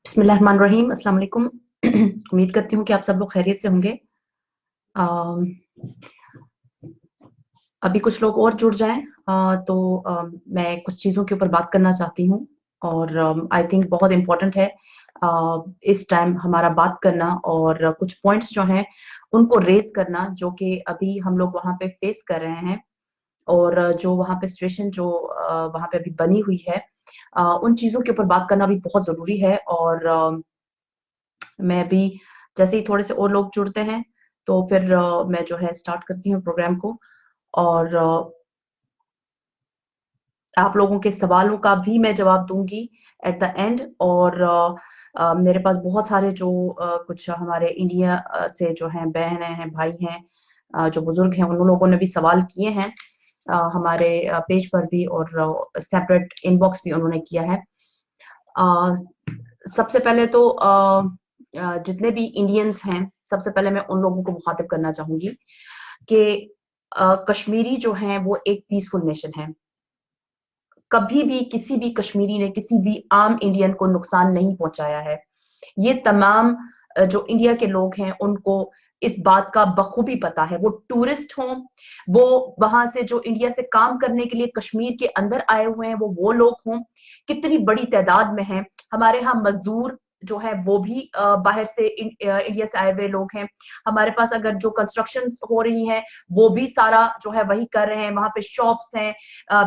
बिस्मिल्लाहिर्रहमानिर्रहीम, अस्सलाम वालेकुम। उम्मीद करती हूँ कि आप सब लोग खैरियत से होंगे। अम, अभी कुछ लोग और जुड़ जाएँ तो मैं कुछ चीज़ों के ऊपर बात करना चाहती हूँ और आई थिंक बहुत इम्पोर्टेंट है इस टाइम हमारा बात करना और कुछ पॉइंट्स जो हैं, उनको रेज़ करना, जो कि अभी हम लोग वहाँ पे फेस कर रहे हैं और जो वहाँ पे सिचुएशन जो वहाँ पे अभी बनी हुई है, उन चीज़ों के ऊपर बात करना भी बहुत ज़रूरी है और मैं भी जैसे ही थोड़े से और लोग जुड़ते हैं, तो फिर मैं जो है स्टार्ट करती हूँ प्रोग्राम को और आप लोगों के सवालों का भी मैं जवाब दूँगी एट द एंड और मेरे पास बहुत सारे जो कुछ हमारे इंडिया से जो हैं बहनें हैं, भाई हैं जो बुज़ुर्ग हैं, उन लोगों ने भी सवाल किए हैं हमारे पेज पर भी और सेपरेट इनबॉक्स भी उन्होंने किया है। अ, सबसे पहले तो जितने भी इंडियंस हैं, सबसे पहले मैं उन लोगों को मुखातिब करना चाहूँगी कि कश्मीरी जो हैं वो एक पीसफुल नेशन है। कभी भी किसी भी कश्मीरी ने किसी भी आम इंडियन को नुकसान नहीं पहुँचाया है। ये तमाम जो इंडिया के लोग हैं उनको इस बात का बखूबी पता है। वो टूरिस्ट हों, वो वहाँ से जो इंडिया से काम करने के लिए कश्मीर के अंदर आए हुए हैं, वो लोग हों, कितनी बड़ी तादाद में हैं। हमारे यहाँ मज़दूर जो है वो भी बाहर से इंडिया से आए हुए लोग हैं। हमारे पास अगर जो कंस्ट्रक्शंस हो रही हैं, वो भी सारा जो है वही कर रहे हैं। वहाँ पे शॉप्स हैं,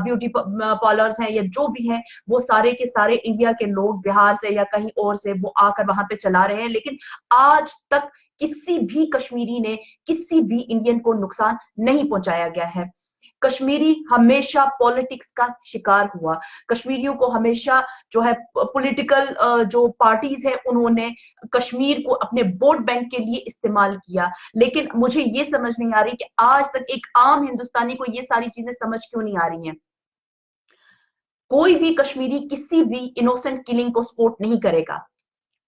ब्यूटी पार्लर्स हैं या जो भी हैं, वो सारे के सारे इंडिया के लोग बिहार से या कहीं और से वो आकर वहां पे चला रहे हैं। लेकिन आज तक किसी भी कश्मीरी ने किसी भी इंडियन को नुकसान नहीं पहुंचाया गया है। कश्मीरी हमेशा पॉलिटिक्स का शिकार हुआ। कश्मीरियों को हमेशा जो है पॉलिटिकल जो पार्टीज है उन्होंने कश्मीर को अपने वोट बैंक के लिए इस्तेमाल किया। लेकिन मुझे ये समझ नहीं आ रही कि आज तक एक आम हिंदुस्तानी को ये सारी चीजें समझ क्यों नहीं आ रही हैं। कोई भी कश्मीरी किसी भी इनोसेंट किलिंग को सपोर्ट नहीं करेगा,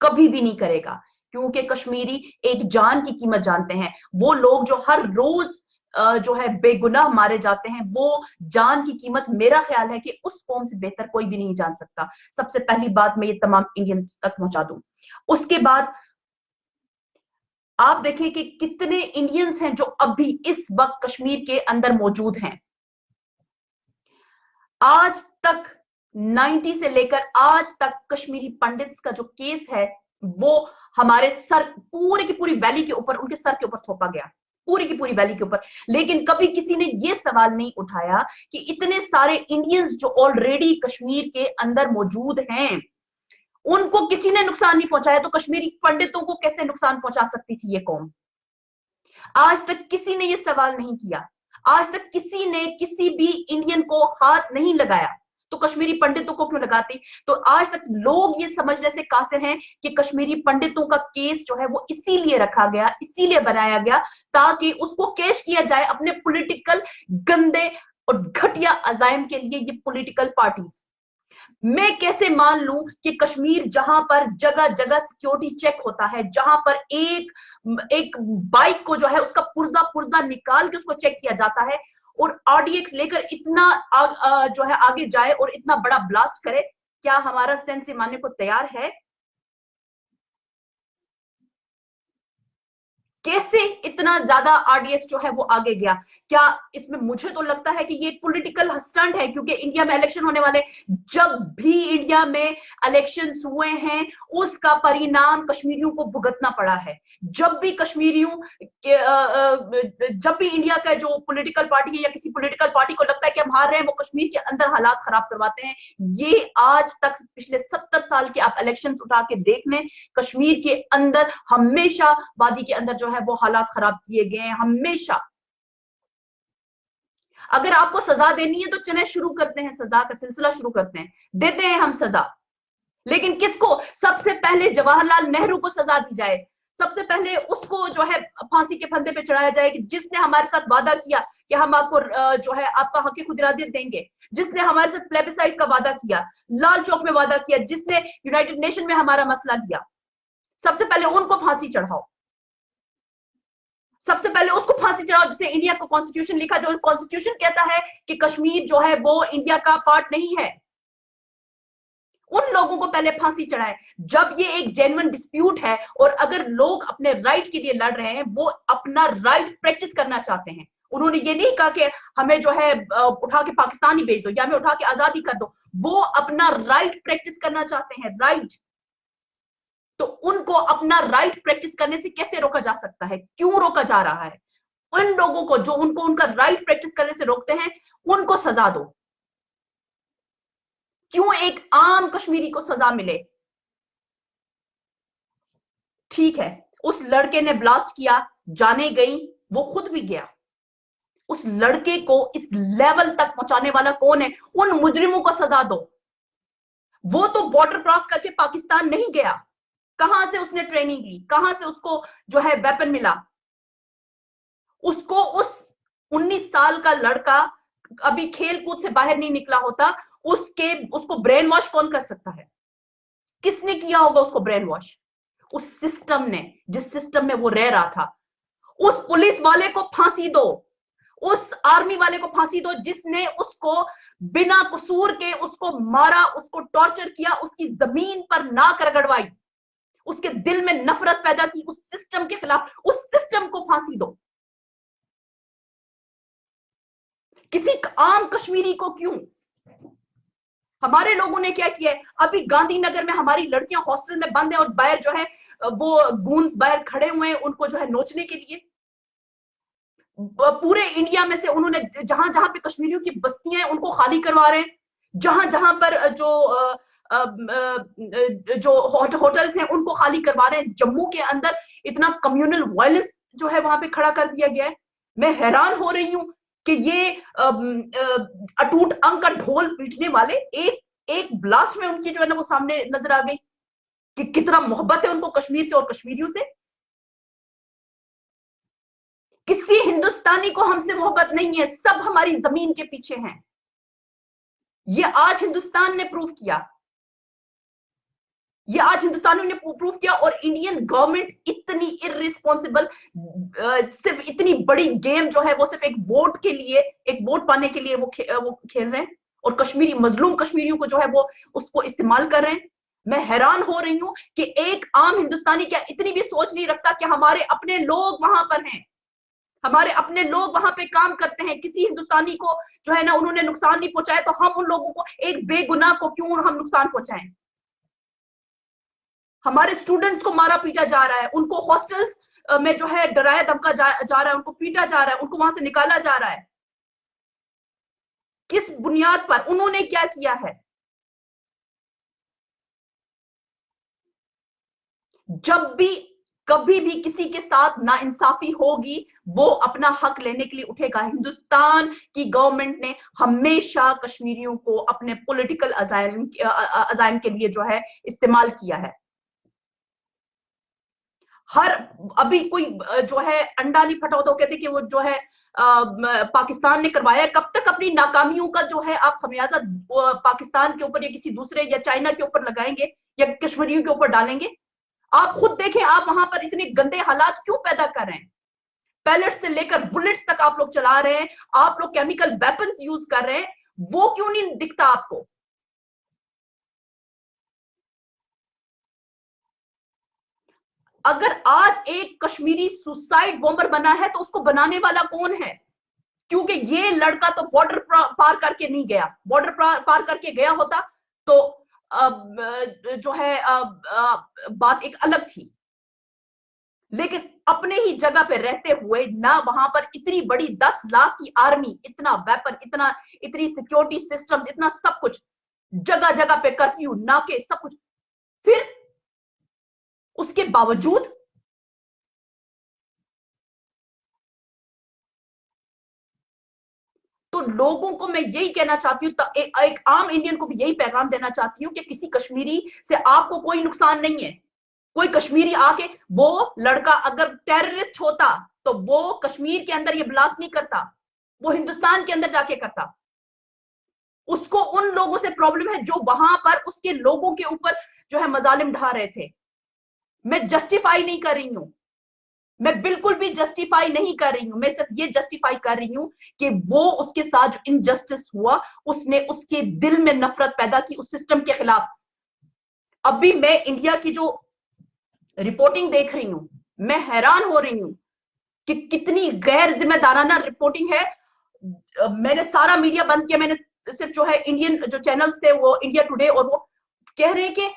कभी भी नहीं करेगा, क्योंकि कश्मीरी एक जान की कीमत जानते हैं। वो लोग जो हर रोज जो है बेगुनाह मारे जाते हैं, वो जान की कीमत मेरा ख्याल है कि उस कौम से बेहतर कोई भी नहीं जान सकता। सबसे पहली बात मैं ये तमाम इंडियंस तक पहुंचा दूं। उसके बाद आप देखें कि कितने इंडियंस हैं जो अभी इस वक्त कश्मीर के अंदर मौजूद हैं। आज तक 90 से लेकर आज तक कश्मीरी पंडित्स का जो केस है वो हमारे सर पूरी की पूरी वैली के ऊपर, उनके सर के ऊपर थोपा गया, पूरी की पूरी वैली के ऊपर। लेकिन कभी किसी ने ये सवाल नहीं उठाया कि इतने सारे इंडियंस जो ऑलरेडी कश्मीर के अंदर मौजूद हैं, उनको किसी ने नुकसान नहीं पहुंचाया, तो कश्मीरी पंडितों को कैसे नुकसान पहुंचा सकती थी ये कौम? आज तक किसी ने ये सवाल नहीं किया। आज तक किसी ने किसी भी इंडियन को हाथ नहीं लगाया, तो कश्मीरी पंडितों को क्यों लगाती? तो आज तक लोग ये समझने से कासिर हैं कि कश्मीरी पंडितों का केस जो है वो इसीलिए रखा गया, इसीलिए बनाया गया ताकि उसको कैश किया जाए अपने पॉलिटिकल गंदे और घटिया अजाइम के लिए। ये पॉलिटिकल पार्टीज, मैं कैसे मान लूं कि कश्मीर जहां पर जगह जगह सिक्योरिटी चेक होता है, जहां पर एक एक बाइक को जो है उसका पुर्जा पुर्जा निकाल के उसको चेक किया जाता है, और आरडीएक्स लेकर इतना जो है आगे जाए और इतना बड़ा ब्लास्ट करे, क्या हमारा सेंस मानने को तैयार है? कैसे इतना ज्यादा आरडीएक्स जो है वो आगे गया? क्या इसमें, मुझे तो लगता है कि ये एक पॉलिटिकल स्टंट है, क्योंकि इंडिया में इलेक्शन होने वाले, जब भी इंडिया में इलेक्शंस हुए हैं उसका परिणाम कश्मीरियों को भुगतना पड़ा है। जब भी कश्मीरियों जब भी इंडिया का जो पॉलिटिकल पार्टी है या किसी पॉलिटिकल पार्टी को लगता है कि हम हार रहे हैं, वो कश्मीर के अंदर हालात खराब करवाते हैं। ये आज तक पिछले 70 साल के आप इलेक्शंस उठा के देख लें, कश्मीर के अंदर हमेशा वादी के अंदर जो है वो हालात खराब किए गए हैं, हमेशा। अगर आपको सजा देनी है तो चले शुरू करते हैं, सजा का सिलसिला शुरू करते हैं, देते हैं हम सजा। लेकिन किसको? सबसे पहले जवाहरलाल नेहरू को सजा दी जाए, सबसे पहले उसको जो है फांसी के फंदे पे चढ़ाया जाए कि जिसने हमारे साथ वादा किया कि हम आपको जो है आपका हक खुद इरादत देंगे, जिसने हमारे साथ प्लेबिसाइड का वादा किया, लाल चौक में वादा किया, जिसने यूनाइटेड नेशन में हमारा मसला किया, सबसे पहले उनको फांसी चढ़ाओ। सबसे पहले उसको फांसी चढ़ाओ जिसने इंडिया को कॉन्स्टिट्यूशन लिखा, जो कॉन्स्टिट्यूशन कहता है कि कश्मीर जो है वो इंडिया का पार्ट नहीं है। उन लोगों को पहले फांसी चढ़ाए। जब ये एक जेन्युइन डिस्प्यूट है और अगर लोग अपने राइट के लिए लड़ रहे हैं, वो अपना राइट प्रैक्टिस करना चाहते हैं। उन्होंने ये नहीं कहा कि हमें जो है उठा के पाकिस्तान ही भेज दो या हमें उठा के आजादी कर दो। वो अपना राइट प्रैक्टिस करना चाहते हैं, राइट। तो उनको अपना राइट प्रैक्टिस करने से कैसे रोका जा सकता है? क्यों रोका जा रहा है? उन लोगों को जो उनको उनका राइट प्रैक्टिस करने से रोकते हैं, उनको सजा दो। क्यों एक आम कश्मीरी को सजा मिले? ठीक है, उस लड़के ने ब्लास्ट किया, जाने गई, वो खुद भी गया। उस लड़के को इस लेवल तक पहुंचाने वाला कौन है? उन मुजरिमों को सजा दो। वो तो बॉर्डर क्रॉस करके पाकिस्तान नहीं गया। कहां से उसने ट्रेनिंग ली? कहां से उसको जो है वेपन मिला? उसको उस 19 साल का लड़का अभी खेल कूद से बाहर नहीं निकला होता, उसको ब्रेन वॉश कौन कर सकता है? किसने किया होगा उसको ब्रेन वॉश? उस सिस्टम ने, जिस सिस्टम में वो रह रहा था। उस पुलिस वाले को फांसी दो, उस आर्मी वाले को फांसी दो जिसने उसको बिना कसूर के उसको मारा, उसको टॉर्चर किया, उसकी जमीन पर नाक रगड़वाई, उसके दिल में नफरत पैदा की उस सिस्टम के खिलाफ। उस सिस्टम को फांसी दो। किसी आम कश्मीरी को क्यों? हमारे लोगों ने क्या किया है? अभी गांधीनगर में हमारी लड़कियां हॉस्टल में बंद है और बाहर जो है वो गूंज बाहर खड़े हुए हैं उनको जो है नोचने के लिए। पूरे इंडिया में से उन्होंने जहां जहां पे कश्मीरियों की बस्तियां हैं उनको खाली करवा रहे हैं। जहां जहां पर जो होटल्स हैं उनको खाली करवा रहे हैं। जम्मू के अंदर इतना कम्युनल वायलेंस जो है वहां पे खड़ा कर दिया गया है। मैं हैरान हो रही हूं कि ये अटूट अंग का ढोल पीटने वाले एक एक ब्लास्ट में उनकी जो है ना वो सामने नजर आ गई कि कितना मोहब्बत है उनको कश्मीर से और कश्मीरियों से। किसी हिंदुस्तानी को हमसे मोहब्बत नहीं है, सब हमारी जमीन के पीछे हैं। ये आज हिंदुस्तान ने प्रूव किया, ये आज हिंदुस्तानियों ने प्रूव किया। और इंडियन गवर्नमेंट इतनी इररिस्पॉन्सिबल, सिर्फ इतनी बड़ी गेम जो है वो सिर्फ एक वोट के लिए, एक वोट पाने के लिए वो खेल रहे हैं और कश्मीरी मजलूम कश्मीरियों को जो है वो उसको इस्तेमाल कर रहे हैं। मैं हैरान हो रही हूं कि एक आम हिंदुस्तानी क्या इतनी भी सोच नहीं रखता कि हमारे अपने लोग वहां पर हैं, हमारे अपने लोग वहां पे काम करते हैं। किसी हिंदुस्तानी को जो है ना उन्होंने नुकसान नहीं पहुंचाया तो हम उन लोगों को, एक बेगुनाह को क्यों हम नुकसान पहुंचाएं? हमारे स्टूडेंट्स को मारा पीटा जा रहा है, उनको हॉस्टल्स में जो है डराया धमका जा रहा है, उनको पीटा जा रहा है, उनको वहां से निकाला जा रहा है। किस बुनियाद पर? उन्होंने क्या किया है? जब भी कभी भी किसी के साथ नाइंसाफी होगी वो अपना हक लेने के लिए उठेगा। हिंदुस्तान की गवर्नमेंट ने हमेशा कश्मीरियों को अपने पॉलिटिकल अजाइम के लिए जो है इस्तेमाल किया है। हर अभी कोई जो है अंडा नहीं फटा तो कहते कि वो जो है पाकिस्तान ने करवाया। कब तक अपनी नाकामियों का जो है आप खमियाजा पाकिस्तान के ऊपर या किसी दूसरे या चाइना के ऊपर लगाएंगे या कश्मीरियों के ऊपर डालेंगे? आप खुद देखें, आप वहां पर इतने गंदे हालात क्यों पैदा कर रहे हैं? पैलेट्स से लेकर बुलेट्स तक आप लोग चला रहे हैं, आप लोग केमिकल वेपन्स यूज कर रहे हैं, वो क्यों नहीं दिखता आपको? अगर आज एक कश्मीरी सुसाइड बॉम्बर बना है तो उसको बनाने वाला कौन है? क्योंकि ये लड़का तो बॉर्डर पार करके नहीं गया। बॉर्डर पार करके गया होता तो जो है बात एक अलग थी। लेकिन अपने ही जगह पे रहते हुए ना वहां पर इतनी बड़ी 10 लाख की आर्मी, इतना वेपन, इतनी सिक्योरिटी सिस्टम्स, इतना सब कुछ, जगह जगह पे कर्फ्यू, नाके, सब कुछ, फिर उसके बावजूद तो लोगों को मैं यही कहना चाहती हूँ, एक आम इंडियन को भी यही पैगाम देना चाहती हूँ कि किसी कश्मीरी से आपको कोई नुकसान नहीं है। कोई कश्मीरी आके, वो लड़का अगर टेररिस्ट होता तो वो कश्मीर के अंदर ये ब्लास्ट नहीं करता, वो हिंदुस्तान के अंदर जाके करता। उसको उन लोगों से प्रॉब्लम है जो वहां पर उसके लोगों के ऊपर जो है मजालिम ढा रहे थे। मैं जस्टिफाई नहीं कर रही हूं, मैं बिल्कुल भी जस्टिफाई नहीं कर रही हूं, मैं सिर्फ ये जस्टिफाई कर रही हूं कि वो उसके साथ जो इनजस्टिस हुआ, उसने उसके दिल में नफरत पैदा की उस सिस्टम के खिलाफ। अभी मैं इंडिया की जो रिपोर्टिंग देख रही हूं, मैं हैरान हो रही हूं कि कितनी गैर जिम्मेदाराना रिपोर्टिंग है। मैंने सारा मीडिया बंद किया, मैंने सिर्फ जो है इंडियन जो चैनल्स थे वो इंडिया टुडे, और वो कह रहे हैं कि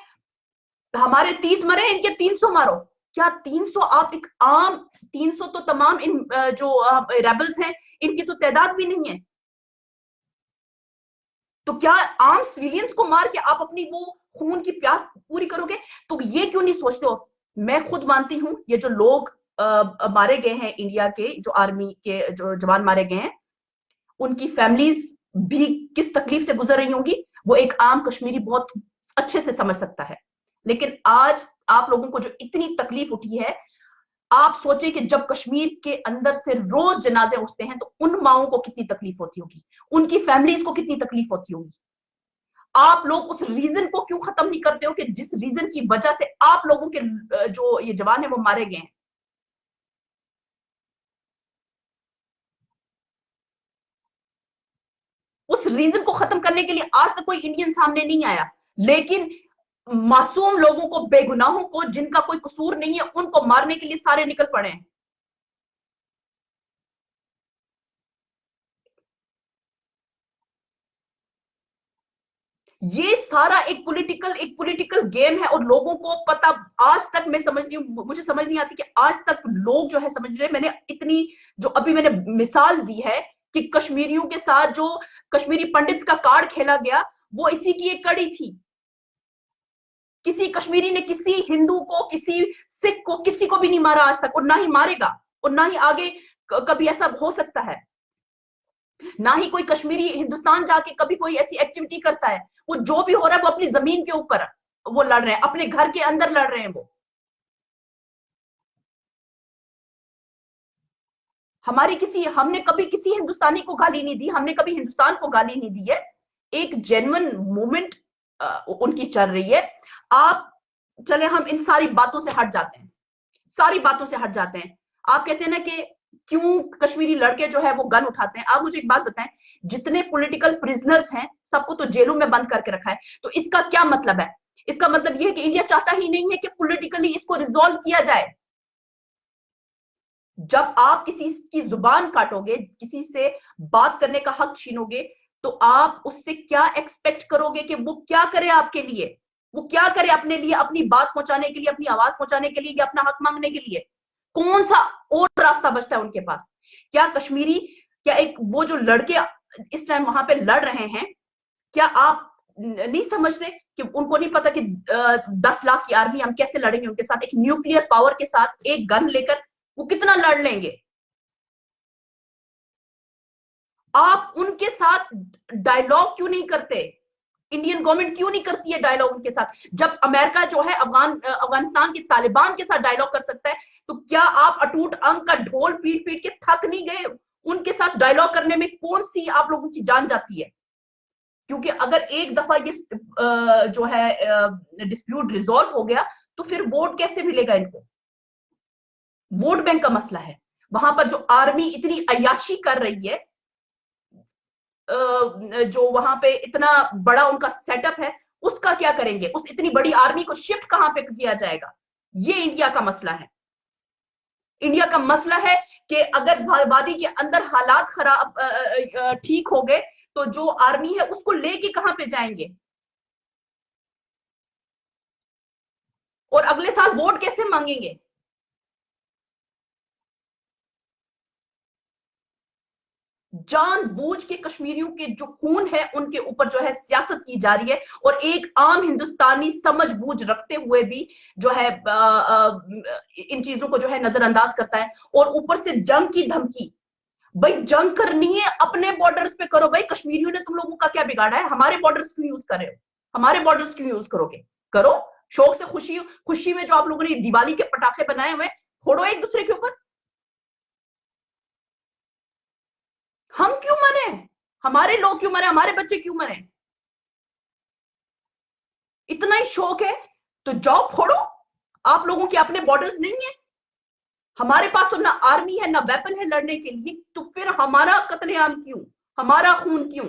हमारे 30 मरे, इनके 300 मारो। क्या 300? आप एक आम 300 तो तमाम इन जो रेबल्स हैं इनकी तो तादाद भी नहीं है। तो क्या आम सिविलियंस को मार के आप अपनी वो खून की प्यास पूरी करोगे? तो ये क्यों नहीं सोचते हो? मैं खुद मानती हूं ये जो लोग मारे गए हैं, इंडिया के जो आर्मी के जो जवान मारे गए हैं, उनकी फैमिलीज भी किस तकलीफ से गुजर रही होंगी, वो एक आम कश्मीरी बहुत अच्छे से समझ सकता है। लेकिन आज आप लोगों को जो इतनी तकलीफ उठी है, आप सोचें कि जब कश्मीर के अंदर से रोज जनाजे उठते हैं तो उन माओं को कितनी तकलीफ होती होगी, उनकी फैमिलीज को कितनी तकलीफ होती होगी। आप लोग उस रीजन को क्यों खत्म नहीं करते हो कि जिस रीजन की वजह से आप लोगों के जो ये जवान है वो मारे गए हैं? उस रीजन को खत्म करने के लिए आज तक कोई इंडियन सामने नहीं आया। लेकिन मासूम लोगों को, बेगुनाहों को, जिनका कोई कसूर नहीं है, उनको मारने के लिए सारे निकल पड़े हैं। ये सारा एक पॉलिटिकल गेम है, और लोगों को पता, आज तक मैं समझती हूँ, मुझे समझ नहीं आती कि आज तक लोग जो है समझ रहे। मैंने इतनी जो अभी मैंने मिसाल दी है कि कश्मीरियों के साथ जो कश्मीरी पंडित्स का कार्ड खेला गया, वो इसी की एक कड़ी थी। किसी कश्मीरी ने किसी हिंदू को, किसी सिख को, किसी को भी नहीं मारा आज तक, और ना ही मारेगा, और ना ही आगे कभी ऐसा हो सकता है। ना ही कोई कश्मीरी हिंदुस्तान जाके कभी कोई ऐसी एक्टिविटी करता है। वो जो भी हो रहा है वो अपनी जमीन के ऊपर वो लड़ रहे हैं, अपने घर के अंदर लड़ रहे हैं वो। हमने कभी किसी हिंदुस्तानी को गाली नहीं दी, हमने कभी हिंदुस्तान को गाली नहीं दी है। एक जेन्युइन मूवमेंट उनकी चल रही है। आप चले, हम इन सारी बातों से हट जाते हैं, सारी बातों से हट जाते हैं। आप कहते हैं ना कि क्यों कश्मीरी लड़के जो है वो गन उठाते हैं। आप मुझे एक बात बताएं, जितने पॉलिटिकल प्रिजनर्स हैं सबको तो जेलों में बंद करके रखा है, तो इसका क्या मतलब है? इसका मतलब यह है कि इंडिया चाहता ही नहीं है कि पॉलिटिकली इसको रिजॉल्व किया जाए। जब आप किसी की जुबान काटोगे, किसी से बात करने का हक छीनोगे, तो आप उससे क्या एक्सपेक्ट करोगे कि वो क्या करे आपके लिए? वो क्या करे अपने लिए, अपनी बात पहुंचाने के लिए, अपनी आवाज पहुंचाने के लिए, या अपना हक मांगने के लिए? कौन सा और रास्ता बचता है उनके पास? क्या कश्मीरी, क्या एक वो जो लड़के इस टाइम वहां पे लड़ रहे हैं, क्या आप नहीं समझते कि उनको नहीं पता कि 10 लाख की आर्मी हम कैसे लड़ेंगे उनके साथ? एक न्यूक्लियर पावर के साथ एक गन लेकर वो कितना लड़ लेंगे? आप उनके साथ डायलॉग क्यों नहीं करते? इंडियन गवर्नमेंट क्यों नहीं करती है डायलॉग उनके साथ? जब अमेरिका जो है अफगानिस्तान के तालिबान के साथ डायलॉग कर सकता है, तो क्या आप अटूट अंक का ढोल पीट पीट के थक नहीं गए? उनके साथ डायलॉग करने में कौन सी आप लोगों की जान जाती है? क्योंकि अगर एक दफा ये जो है डिस्प्यूट रिजॉल्व हो गया, तो फिर वोट कैसे मिलेगा इनको? वोट बैंक का मसला है। वहां पर जो आर्मी इतनी अय्याशी कर रही है, जो वहां पे इतना बड़ा उनका सेटअप है, उसका क्या करेंगे? उस इतनी बड़ी आर्मी को शिफ्ट कहां पे किया जाएगा? ये इंडिया का मसला है। इंडिया का मसला है कि अगर वादी के अंदर हालात खराब ठीक हो गए, तो जो आर्मी है उसको लेके कहां पे जाएंगे? और अगले साल वोट कैसे मांगेंगे? जानबूझ के कश्मीरियों के जो खून है उनके ऊपर जो है सियासत की जा रही है, और एक आम हिंदुस्तानी समझ बूझ रखते हुए भी जो है इन चीजों को जो है नजरअंदाज करता है। और ऊपर से जंग की धमकी। भाई जंग करनी है अपने बॉर्डर्स पे करो। भाई कश्मीरियों ने तुम लोगों का क्या बिगाड़ा है? हमारे बॉर्डर्स क्यों यूज कर रहे हो? हमारे बॉर्डर्स क्यों यूज करोगे? करो शौक से, खुशी खुशी में। जो आप लोगों ने दिवाली के पटाखे बनाए हुए, फोड़ो एक दूसरे के ऊपर। हम क्यों मरे? हमारे लोग क्यों मरे? हमारे बच्चे क्यों मरे? इतना ही शौक है तो जाओ फोड़ो। आप लोगों के अपने बॉर्डर्स नहीं है? हमारे पास तो ना आर्मी है ना वेपन है लड़ने के लिए, तो फिर हमारा कत्लेआम क्यों, हमारा खून क्यों?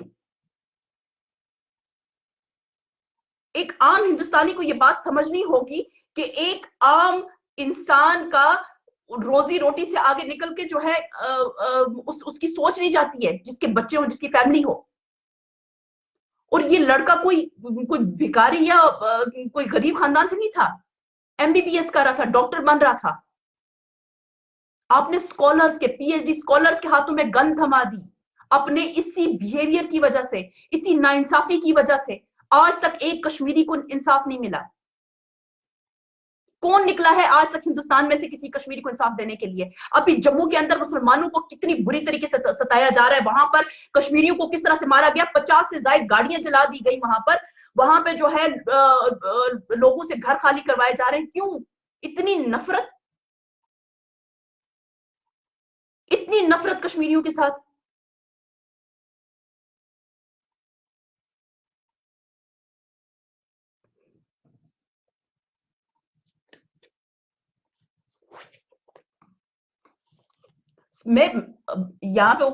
एक आम हिंदुस्तानी को ये बात समझनी होगी कि एक आम इंसान का रोजी रोटी से आगे निकल के जो है उसकी सोच नहीं जाती है, जिसके बच्चे हो, जिसकी फैमिली हो। और ये लड़का कोई कोई भिखारी या कोई गरीब खानदान से नहीं था, एमबीबीएस कर रहा था, डॉक्टर बन रहा था। आपने स्कॉलर्स के, पीएचडी स्कॉलर्स के हाथों में गन थमा दी, अपने इसी बिहेवियर की वजह से, इसी नाइंसाफी की वजह से आज तक एक कश्मीरी को इंसाफ नहीं मिला। कौन निकला है आज तक हिंदुस्तान में से किसी कश्मीरी को इंसाफ देने के लिए? अभी जम्मू के अंदर मुसलमानों को कितनी बुरी तरीके से सताया जा रहा है, वहां पर कश्मीरियों को किस तरह से मारा गया, 50 से ज्यादा गाड़ियां जला दी गई वहां पे जो है लोगों से घर खाली करवाए जा रहे हैं। क्यों इतनी नफरत, इतनी नफरत कश्मीरियों के साथ? मैं यहाँ पे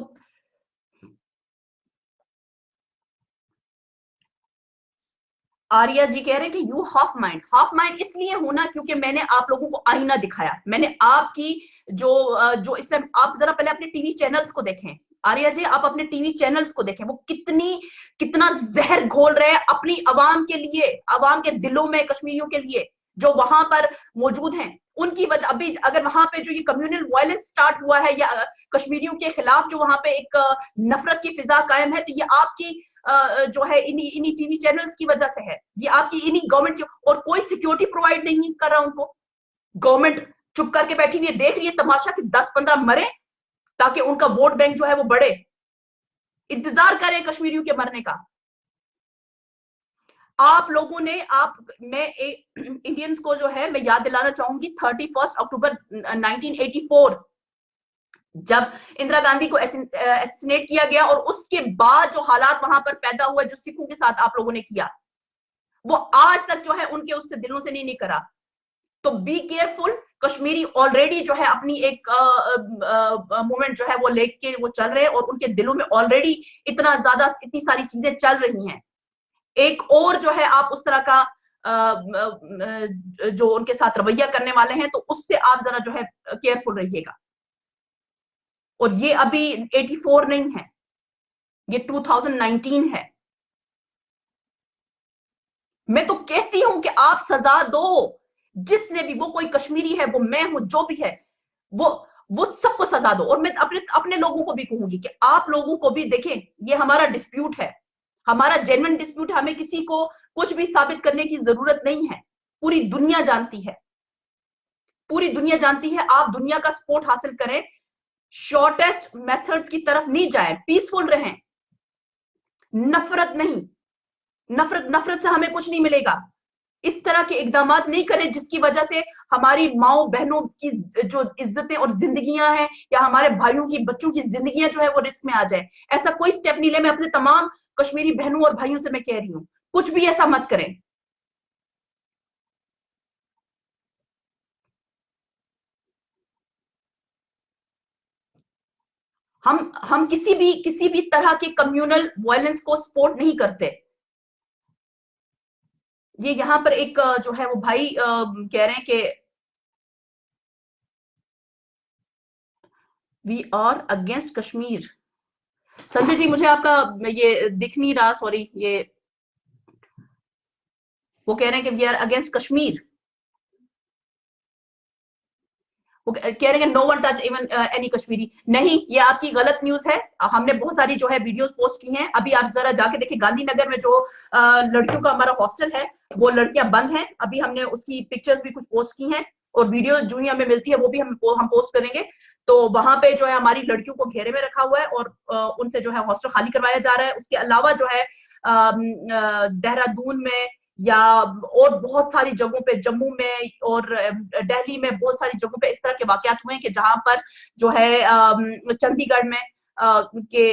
आर्या जी कह रहे हैं कि यू हाफ माइंड इसलिए होना क्योंकि मैंने आप लोगों को आईना दिखाया, मैंने आपकी जो इस टाइम, आप जरा पहले अपने टीवी चैनल्स को देखें, आर्या जी आप अपने टीवी चैनल्स को देखें, वो कितना जहर घोल रहे हैं अपनी आवाम के लिए, आवाम के दिलों में, कश्मीरियों के लिए जो वहां पर मौजूद हैं। उनकी वजह, अभी अगर वहां पे जो ये कम्युनल वायलेंस स्टार्ट हुआ है या कश्मीरियों के खिलाफ जो वहां पे एक नफरत की फिजा कायम है, तो ये आपकी जो है इन्हीं इन्हीं टीवी चैनल्स की वजह से है, ये आपकी इन्हीं गवर्नमेंट की, और कोई सिक्योरिटी प्रोवाइड नहीं कर रहा उनको। गवर्नमेंट चुप करके बैठी हुई है, देख रही है तमाशा कि 10-15 मरे ताकि उनका वोट बैंक जो है वो बढ़े। इंतजार करें कश्मीरियों के मरने का। आप लोगों ने, मैं इंडियंस को जो है मैं याद दिलाना चाहूंगी 31 अक्टूबर 1984 जब इंदिरा गांधी को एसिनेट किया गया, और उसके बाद जो हालात वहां पर पैदा हुए, जो सिखों के साथ आप लोगों ने किया, वो आज तक जो है उनके उससे दिलों से नहीं निकला। तो बी केयरफुल, कश्मीरी ऑलरेडी जो है अपनी एक मूवमेंट जो है वो लेके वो चल रहे हैं, और उनके दिलों में ऑलरेडी इतना ज्यादा, इतनी सारी चीजें चल रही हैं। एक और जो है आप उस तरह का जो उनके साथ रवैया करने वाले हैं, तो उससे आप जरा जो है केयरफुल रहिएगा। और ये अभी 84 नहीं है, ये 2019 है। मैं तो कहती हूं कि आप सजा दो, जिसने भी, वो कोई कश्मीरी है, वो मैं हूं, जो भी है, वो वो सबको सजा दो। और मैं अपने अपने लोगों को भी कहूंगी कि आप लोगों को भी देखें, ये हमारा डिस्प्यूट है, हमारा जेन्युइन डिस्प्यूट है, हमें किसी को कुछ भी साबित करने की जरूरत नहीं है। पूरी दुनिया जानती है, पूरी दुनिया जानती है। आप दुनिया का सपोर्ट हासिल करें, शॉर्टेस्ट मेथड्स की तरफ नहीं जाएं, पीसफुल रहें, नफरत नहीं। नफरत नफरत से हमें कुछ नहीं मिलेगा। इस तरह के इकदाम नहीं करें जिसकी वजह से हमारी माओ बहनों की जो इज्जतें और जिंदगियां हैं, या हमारे भाइयों की, बच्चों की जिंदगियां जो है वो रिस्क में आ जाए। ऐसा कोई स्टेप नहीं ले। मैं अपने तमाम कश्मीरी बहनों और भाइयों से मैं कह रही हूं, कुछ भी ऐसा मत करें। हम किसी भी तरह के कम्युनल वायलेंस को सपोर्ट नहीं करते। ये यहाँ पर एक जो है वो भाई कह रहे हैं कि we are against Kashmir. Sanjay ji मुझे आपका ये दिख नहीं रहा, सॉरी। ये वो कह रहे हैं कि वी आर अगेंस्ट कश्मीर, वो कह रहे हैं no one touch even any Kashmiri. नहीं, ये आपकी गलत न्यूज है। हमने बहुत सारी जो है वीडियोस पोस्ट की हैं। अभी आप जरा जाके देखिए, गांधीनगर में जो लड़कियों का हमारा हॉस्टल है, वो लड़कियां बंद हैं। अभी हमने उसकी पिक्चर्स भी कुछ पोस्ट की हैं, और वीडियो जो ही हमें मिलती है वो भी हम पोस्ट करेंगे। तो वहां पे जो है हमारी लड़कियों को घेरे में रखा हुआ है, और उनसे जो है हॉस्टल खाली करवाया जा रहा है। उसके अलावा जो है देहरादून में या और बहुत सारी जगहों पे, जम्मू में और दिल्ली में बहुत सारी जगहों पे इस तरह के वाकयात हुए हैं कि जहां पर जो है चंडीगढ़ में के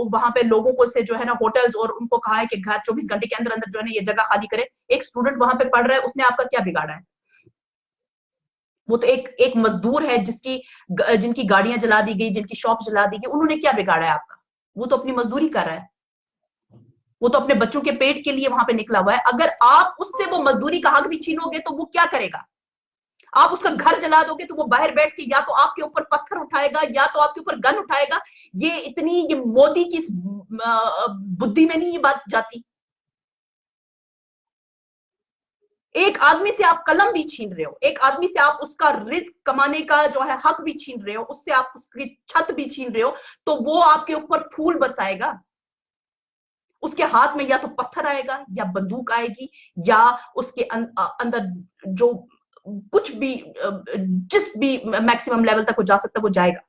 वहां पे लोगों को से जो है ना होटल्स, और उनको कहा है कि घर 24 घंटे के अंदर अंदर जो है ना ये जगह खाली करे। एक स्टूडेंट वहां पे पढ़ रहा है, उसने आपका क्या बिगाड़ा है? वो तो एक एक मजदूर है जिनकी गाड़ियां जला दी गई, जिनकी शॉप जला दी गई, उन्होंने क्या बिगाड़ा है आपका? वो तो अपनी मजदूरी कर रहा है, वो तो अपने बच्चों के पेट के लिए वहां पे निकला हुआ है। अगर आप उससे वो मजदूरी का हक भी छीनोगे तो वो क्या करेगा? आप उसका घर जला दोगे तो वो बाहर बैठ के या तो आपके ऊपर पत्थर उठाएगा या तो आपके ऊपर गन उठाएगा। ये मोदी की बुद्धि में नहीं ये बात जाती। एक आदमी से आप कलम भी छीन रहे हो, एक आदमी से आप उसका रिस्क कमाने का जो है हक भी छीन रहे हो, उससे आप उसकी छत भी छीन रहे हो, तो वो आपके ऊपर फूल बरसाएगा। उसके हाथ में या तो पत्थर आएगा या बंदूक आएगी या उसके अंदर जो कुछ भी जिस भी मैक्सिमम लेवल तक वो जा सकता है वो जाएगा।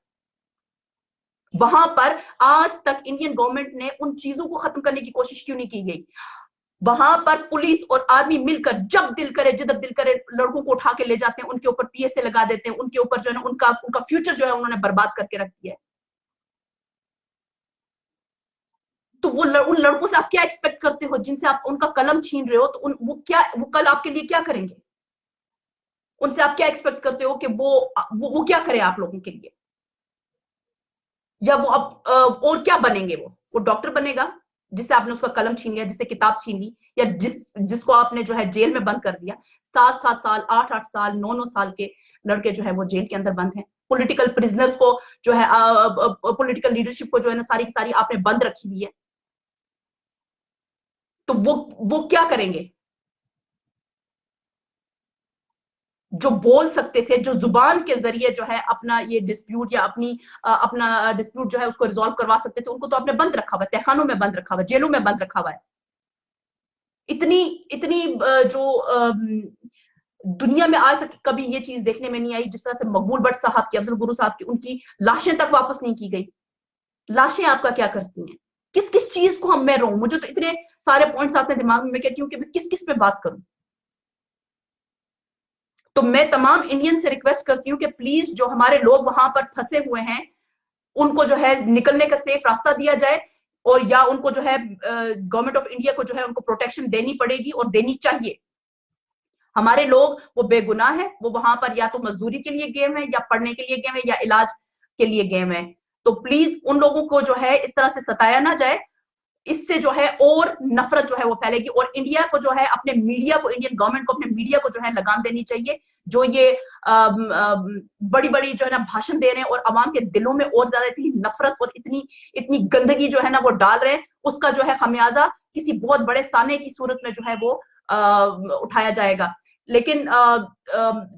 वहां पर आज तक इंडियन गवर्नमेंट ने उन चीजों को खत्म करने की कोशिश क्यों नहीं की गई? वहां पर पुलिस और आर्मी मिलकर जब दिल करे जिधर दिल करे लड़कों को उठा के ले जाते हैं, उनके ऊपर पीएसए लगा देते हैं, उनके ऊपर जो है ना उनका फ्यूचर जो है उन्होंने बर्बाद करके रख दिया है। तो उन लड़कों से आप क्या एक्सपेक्ट करते हो जिनसे आप उनका कलम छीन रहे हो? तो वो कल आपके लिए क्या करेंगे? उनसे आप क्या एक्सपेक्ट करते हो कि वो क्या करे आप लोगों के लिए? या वो अब और क्या बनेंगे? वो डॉक्टर बनेगा जिससे आपने उसका कलम छीन लिया, जिससे किताब छीन ली, या जिसको आपने जो है जेल में बंद कर दिया। 7-7 साल, 8-8 साल, 9-9 साल के लड़के जो है वो जेल के अंदर बंद हैं। पॉलिटिकल प्रिजनर्स को जो है पॉलिटिकल लीडरशिप को जो है ना सारी की सारी आपने बंद रखी हुई है। तो वो क्या करेंगे? जो बोल सकते थे, जो जुबान के जरिए जो है अपना ये डिस्प्यूट या अपना डिस्प्यूट जो है उसको रिजॉल्व करवा सकते थे, उनको तो आपने बंद रखा हुआ है, तहखानों में बंद रखा हुआ है, जेलों में बंद रखा हुआ है। इतनी इतनी दुनिया में आज तक कभी ये चीज देखने में नहीं आई जिस तरह से मकबूल भट्ट साहब की, अफजल गुरु साहब की, उनकी लाशें तक वापस नहीं की गई। लाशें आपका क्या करती हैं? किस किस चीज को मैं रहूं? मुझे तो इतने सारे पॉइंट्स आते हैं दिमाग में, मैं कहती हूँ कि मैं किस किस पे बात करूं। तो मैं तमाम इंडियन से रिक्वेस्ट करती हूँ कि प्लीज जो हमारे लोग वहां पर फंसे हुए हैं उनको जो है निकलने का सेफ रास्ता दिया जाए, और या उनको जो है गवर्नमेंट ऑफ इंडिया को जो है उनको प्रोटेक्शन देनी पड़ेगी और देनी चाहिए। हमारे लोग वो बेगुनाह है, वो वहां पर या तो मजदूरी के लिए गए हैं, या पढ़ने के लिए गए हैं, या इलाज के लिए गए हैं। तो प्लीज उन लोगों को जो है इस तरह से सताया ना जाए। इससे जो है और नफरत जो है वो फैलेगी, और इंडिया को जो है अपने मीडिया को, इंडियन गवर्नमेंट को अपने मीडिया को जो है लगाम देनी चाहिए। जो ये बड़ी बड़ी जो है ना भाषण दे रहे हैं और अवाम के दिलों में और ज्यादा इतनी नफरत और इतनी इतनी गंदगी जो है ना वो डाल रहे हैं, उसका जो है खमियाजा किसी बहुत बड़े साने की सूरत में जो है वो उठाया जाएगा। लेकिन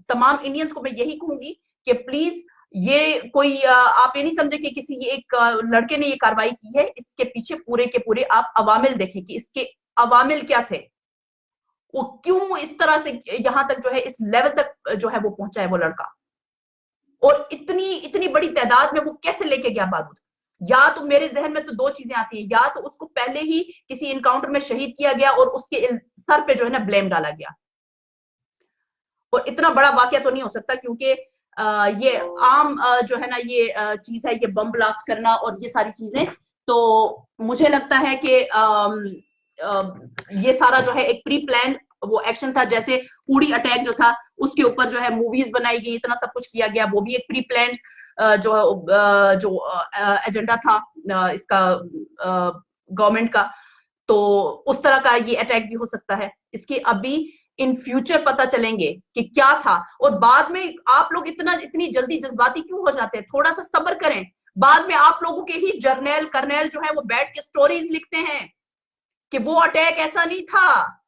तमाम इंडियंस को मैं यही कहूंगी कि प्लीज ये कोई आप ये नहीं समझे कि किसी एक लड़के ने ये कार्रवाई की है। इसके पीछे पूरे के पूरे आप अवामिल देखें कि इसके अवामिल क्या थे, वो क्यों इस तरह से यहां तक जो है इस लेवल तक जो है वो पहुंचा है वो लड़का, और इतनी इतनी बड़ी तादाद में वो कैसे लेके गया बारूद। या तो मेरे जहन में तो दो चीजें आती है, या तो उसको पहले ही किसी इनकाउंटर में शहीद किया गया और उसके सर पे जो है ना ब्लेम डाला गया। और इतना बड़ा वाकया तो नहीं हो सकता, क्योंकि ये आम जो है ना ये चीज है, ये बम ब्लास्ट करना और ये सारी चीजें। तो मुझे लगता है कि ये सारा जो है एक प्री प्लान वो एक्शन था। जैसे उड़ी अटैक जो था उसके ऊपर जो है मूवीज बनाई गई, इतना सब कुछ किया गया, वो भी एक प्री प्लान जो एजेंडा था इसका गवर्नमेंट का। तो उस तरह का ये अटैक भी हो सकता है। इसके अभी इन फ्यूचर पता चलेंगे कि क्या था। और बाद में आप लोग इतनी जल्दी जज्बाती क्यों हो जाते हैं? थोड़ा सा सब्र करें। बाद में आप लोगों के ही जर्नल कर्नल जो है वो बैठ के स्टोरीज लिखते हैं कि वो अटैक ऐसा नहीं था,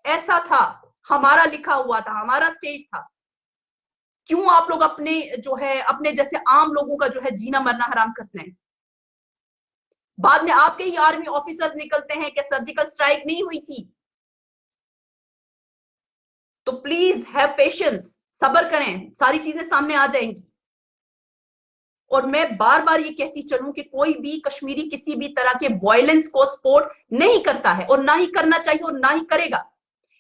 ऐसा था, हमारा लिखा हुआ था, हमारा स्टेज था। क्यों आप लोग अपने जो है अपने जैसे आम लोगों का जो है जीना मरना हराम करते हैं? बाद में आपके ही आर्मी ऑफिसर्स निकलते हैं कि सर्जिकल स्ट्राइक नहीं हुई थी। तो प्लीज हैव पेशेंस, सब्र करें, सारी चीजें सामने आ जाएंगी। और मैं बार बार ये कहती चलूं कि कोई भी कश्मीरी किसी भी तरह के वायलेंस को सपोर्ट नहीं करता है, और ना ही करना चाहिए और ना ही करेगा,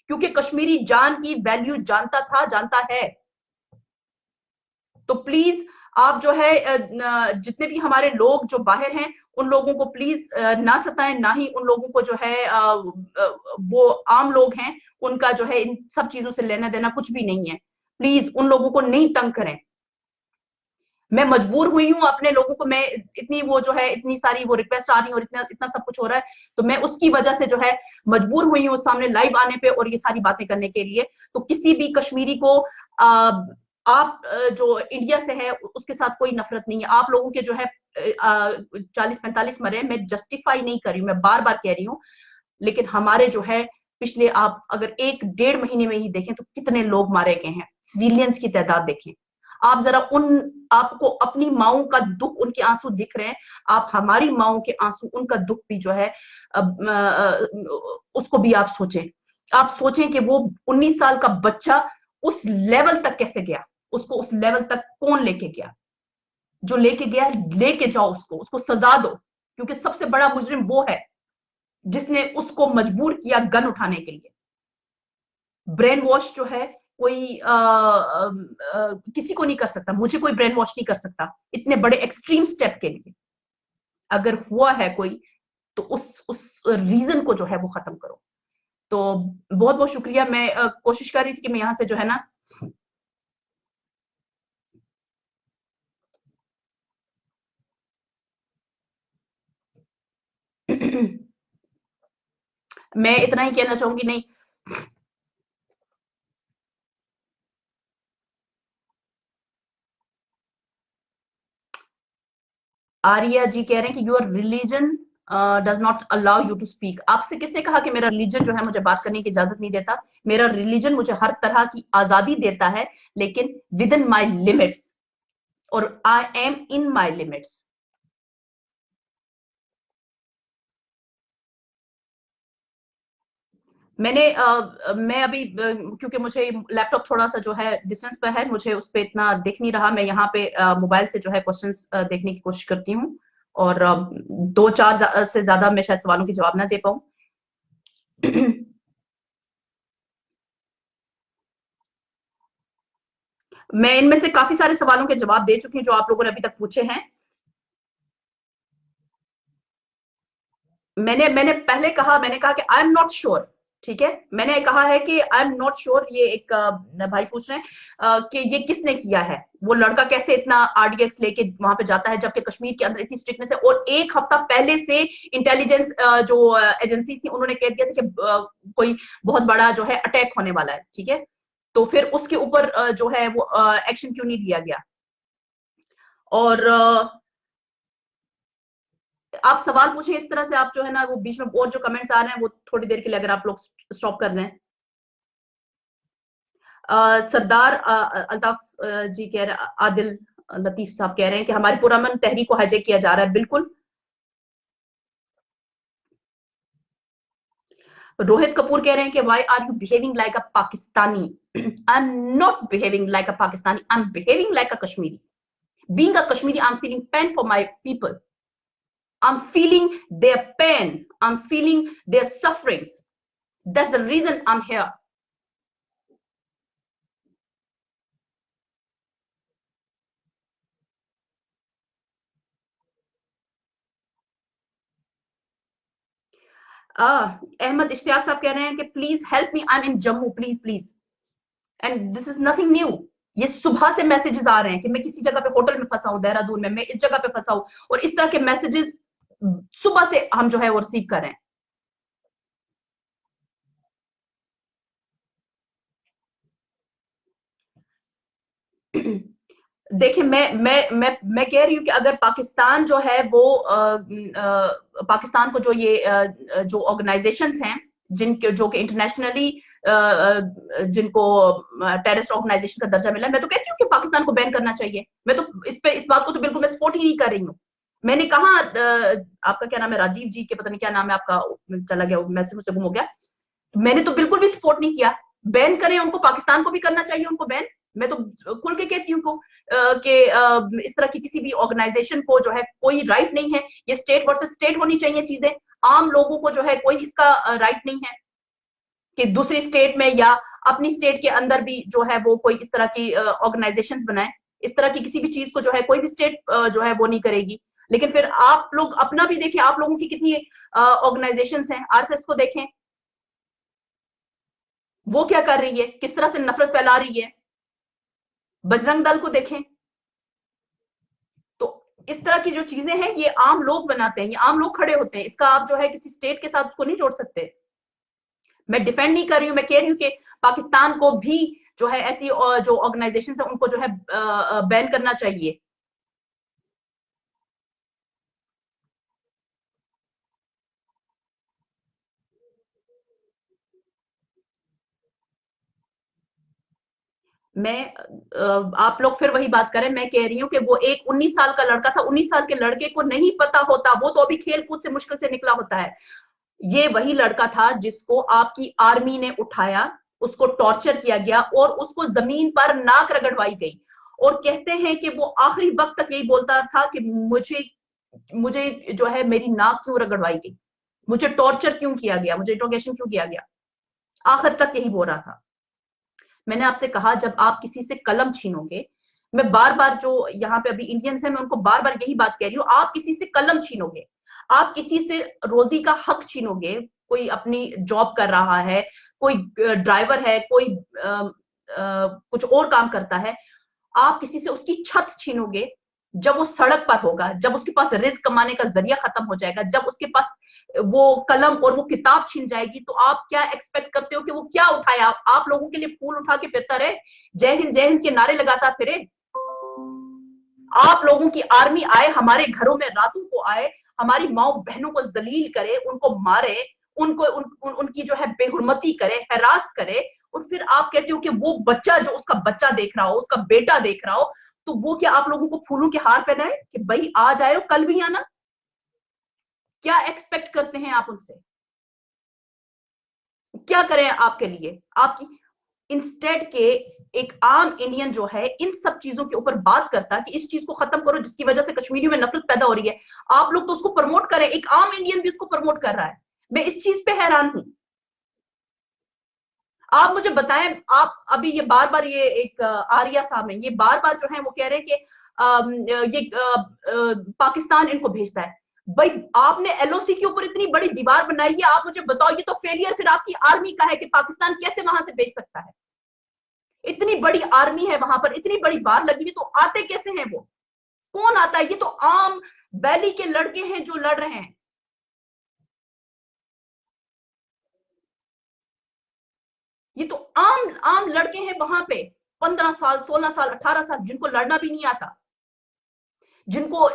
क्योंकि कश्मीरी जान की वैल्यू जानता था, जानता है। तो प्लीज आप जो है जितने भी हमारे लोग जो बाहर हैं उन लोगों को प्लीज ना सताएं, ना ही उन लोगों को जो है वो आम लोग हैं उनका जो है इन सब चीजों से लेना देना कुछ भी नहीं है। प्लीज उन लोगों को नहीं तंग करें। मैं मजबूर हुई हूँ अपने लोगों को, मैं इतनी वो जो है इतनी सारी वो रिक्वेस्ट आ रही है और इतना इतना सब कुछ हो रहा है, तो मैं उसकी वजह से जो है मजबूर हुई हूँ सामने लाइव आने पे और ये सारी बातें करने के लिए। तो किसी भी कश्मीरी को आप जो इंडिया से है उसके साथ कोई नफरत नहीं है। आप लोगों के जो है 40-45 मरे, मैं जस्टिफाई नहीं कर रही हूँ, मैं बार बार कह रही हूँ, लेकिन हमारे जो है पिछले आप अगर 1-1.5 महीने में ही देखें तो कितने लोग मारे गए हैं, सिविलियंस की तादाद देखें। आप जरा आपको अपनी माओं का दुख, उनके आंसू दिख रहे हैं, आप हमारी माओं के आंसू, उनका दुख भी जो है उसको भी आप सोचें। आप सोचें कि वो 19 साल का बच्चा उस लेवल तक कैसे गया, उसको उस लेवल तक कौन लेके गया? जो लेके गया लेके जाओ, उसको सजा दो, क्योंकि सबसे बड़ा मुजरिम वो है जिसने उसको मजबूर किया गन उठाने के लिए। ब्रेन वॉश जो है कोई किसी को नहीं कर सकता, मुझे कोई ब्रेन वॉश नहीं कर सकता इतने बड़े एक्सट्रीम स्टेप के लिए। अगर हुआ है कोई तो उस रीजन को जो है वो खत्म करो। तो बहुत बहुत शुक्रिया। मैं कोशिश कर रही थी कि मैं यहां से जो है ना मैं इतना ही कहना चाहूंगी। नहीं, आर्या जी कह रहे हैं कि your religion does not allow you to speak. आपसे किसने कहा कि मेरा रिलीजन जो है मुझे बात करने की इजाजत नहीं देता? मेरा रिलीजन मुझे हर तरह की आजादी देता है, लेकिन विद इन माई लिमिट्स, और आई एम इन माई लिमिट्स। मैं अभी क्योंकि मुझे लैपटॉप थोड़ा सा जो है डिस्टेंस पर है, मुझे उस पर इतना दिख नहीं रहा। मैं यहाँ पे मोबाइल से जो है क्वेश्चंस देखने की कोशिश करती हूँ, और 2-4 से ज्यादा मैं शायद सवालों के जवाब ना दे पाऊँ। मैं इनमें से काफी सारे सवालों के जवाब दे चुकी हूँ जो आप लोगों ने अभी तक पूछे हैं। मैंने कहा कि आई एम नॉट श्योर। ठीक है, मैंने कहा है कि आई एम नॉट श्योर। ये एक भाई पूछ रहे हैं कि ये किसने किया है, वो लड़का कैसे इतना आरडीएक्स लेके वहां पे जाता है, जबकि कश्मीर के अंदर इतनी स्ट्रिक्टनेस है। और एक हफ्ता पहले से इंटेलिजेंस जो एजेंसी थी उन्होंने कह दिया था कि कोई बहुत बड़ा जो है अटैक होने वाला है। ठीक है, तो फिर उसके ऊपर जो है वो एक्शन क्यों नहीं लिया गया? और आप सवाल पूछें इस तरह से, आप जो है ना वो बीच में और जो कमेंट्स आ रहे हैं वो थोड़ी देर के लिए अगर आप लोग स्टॉप कर दें। सरदार अल्ताफ जी कह रहे, आदिल लतीफ साहब कह रहे हैं कि हमारी पुरअमन तहरीक को हाईजैक किया जा रहा है। बिल्कुल। रोहित कपूर कह रहे हैं कि why are you behaving like a Pakistani? I am not behaving like a Pakistani, I am behaving like a Kashmiri. Being a Kashmiri, I'm feeling pain for my people. I'm feeling their pain. I'm feeling their sufferings. That's the reason I'm here. Ahmad Ishtiaq sahab कह रहे हैं कि please help me, I am in Jammu, please please. And this is nothing new. ये सुबह से messages आ रहे हैं कि मैं किसी जगह पे होटल में फंसा हूं, देहरादून में, मैं इस जगह पे फंसा हूं, और इस तरह के मैसेजेस सुबह से हम जो है वो रिसीव कर रहे हैं। देखिए, मैं कह रही हूँ कि अगर पाकिस्तान जो है वो पाकिस्तान को जो ये जो ऑर्गेनाइजेशंस हैं जिनके जो कि इंटरनेशनली जिनको टेररिस्ट ऑर्गेनाइजेशन का दर्जा मिला है, मैं तो कहती हूँ कि पाकिस्तान को बैन करना चाहिए। मैं तो इस बात को तो बिल्कुल मैं सपोर्ट ही नहीं कर रही हूँ। मैंने कहा आपका क्या नाम है, राजीव जी के, पता नहीं क्या नाम है आपका, चला गया मैसेज मुझसे गुम हो गया। मैंने तो बिल्कुल भी सपोर्ट नहीं किया। बैन करें उनको, पाकिस्तान को भी करना चाहिए उनको बैन। मैं तो खुल के कहती हूँ को कि इस तरह की किसी भी ऑर्गेनाइजेशन को जो है कोई राइट नहीं है। ये स्टेट वर्सेस स्टेट होनी चाहिए चीजें। आम लोगों को जो है कोई इसका राइट नहीं है कि दूसरी स्टेट में या अपनी स्टेट के अंदर भी जो है वो कोई इस तरह की ऑर्गेनाइजेशन बनाए। इस तरह की किसी भी चीज को जो है कोई भी स्टेट जो है वो नहीं करेगी। लेकिन फिर आप लोग अपना भी देखें, आप लोगों की कितनी ऑर्गेनाइजेशन हैं। आरएसएस को देखें, वो क्या कर रही है, किस तरह से नफरत फैला रही है। बजरंग दल को देखें। तो इस तरह की जो चीजें हैं ये आम लोग बनाते हैं, ये आम लोग खड़े होते हैं, इसका आप जो है किसी स्टेट के साथ उसको नहीं जोड़ सकते। मैं डिफेंड नहीं कर रही हूँ, मैं कह रही हूँ कि पाकिस्तान को भी जो है ऐसी जो ऑर्गेनाइजेशन है उनको जो है बैन करना चाहिए। मैं आप लोग फिर वही बात करें, मैं कह रही हूँ कि वो एक 19 साल का लड़का था, 19 साल के लड़के को नहीं पता होता, वो तो अभी खेल कूद से मुश्किल से निकला होता है। ये वही लड़का था जिसको आपकी आर्मी ने उठाया, उसको टॉर्चर किया गया और उसको जमीन पर नाक रगड़वाई गई। और कहते हैं कि वो आखिरी वक्त तक यही बोलता था कि मुझे मुझे जो है मेरी नाक क्यों रगड़वाई गई, मुझे टॉर्चर क्यों किया गया, मुझे इंट्रोगेशन क्यों किया गया, आखिर तक यही बोल रहा था। मैंने आपसे कहा जब आप किसी से कलम छीनोगे, मैं बार बार जो यहाँ पे अभी इंडियंस है मैं उनको बार बार यही बात कह रही हूँ, आप किसी से कलम छीनोगे, आप किसी से रोजी का हक छीनोगे, कोई अपनी जॉब कर रहा है, कोई ड्राइवर है, कोई कुछ और काम करता है, आप किसी से उसकी छत छीनोगे जब वो सड़क पर होगा, जब उसके पास रिस्क कमाने का जरिया खत्म हो जाएगा, जब उसके पास वो कलम और वो किताब छीन जाएगी, तो आप क्या एक्सपेक्ट करते हो कि वो क्या उठाए, आप लोगों के लिए फूल उठा के फिरता रहे, जय हिंद के नारे लगाता फिरे। आप लोगों की आर्मी आए हमारे घरों में, रातों को आए, हमारी माओ बहनों को जलील करे, उनको मारे, उनको उनकी जो है बेहुरमती करे, हैरास करे, और फिर आप कहते हो कि वो बच्चा जो उसका बच्चा देख रहा हो, उसका बेटा देख रहा हो, तो वो क्या आप लोगों को फूलों के हार पहनाए कि भाई आज आए हो कल भी आना? क्या एक्सपेक्ट करते हैं आप उनसे? क्या करें आपके लिए, आपकी इंस्टेड के एक आम इंडियन जो है इन सब चीजों के ऊपर बात करता कि इस चीज को खत्म करो जिसकी वजह से कश्मीरियों में नफरत पैदा हो रही है, आप लोग तो उसको प्रमोट करें, एक आम इंडियन भी उसको प्रमोट कर रहा है। मैं इस चीज पे हैरान हूं। आप मुझे बताएं, आप अभी ये बार बार ये एक आर्या साहब है, ये बार बार जो है वो कह रहे हैं कि पाकिस्तान इनको भेजता है। भाई आपने एलओसी के ऊपर इतनी बड़ी दीवार बनाई है, आप मुझे बताओ ये तो फेलियर फिर आपकी आर्मी का है कि पाकिस्तान कैसे वहां से भेज सकता है? इतनी बड़ी आर्मी है वहां पर, इतनी बड़ी बार लगी हुई, तो आते कैसे हैं वो? कौन आता है? ये तो आम वैली के लड़के हैं जो लड़ रहे हैं। ये तो आम आम लड़के हैं वहां पे, 15 साल, 16 साल, 18 साल, जिनको लड़ना भी नहीं आता, जिनको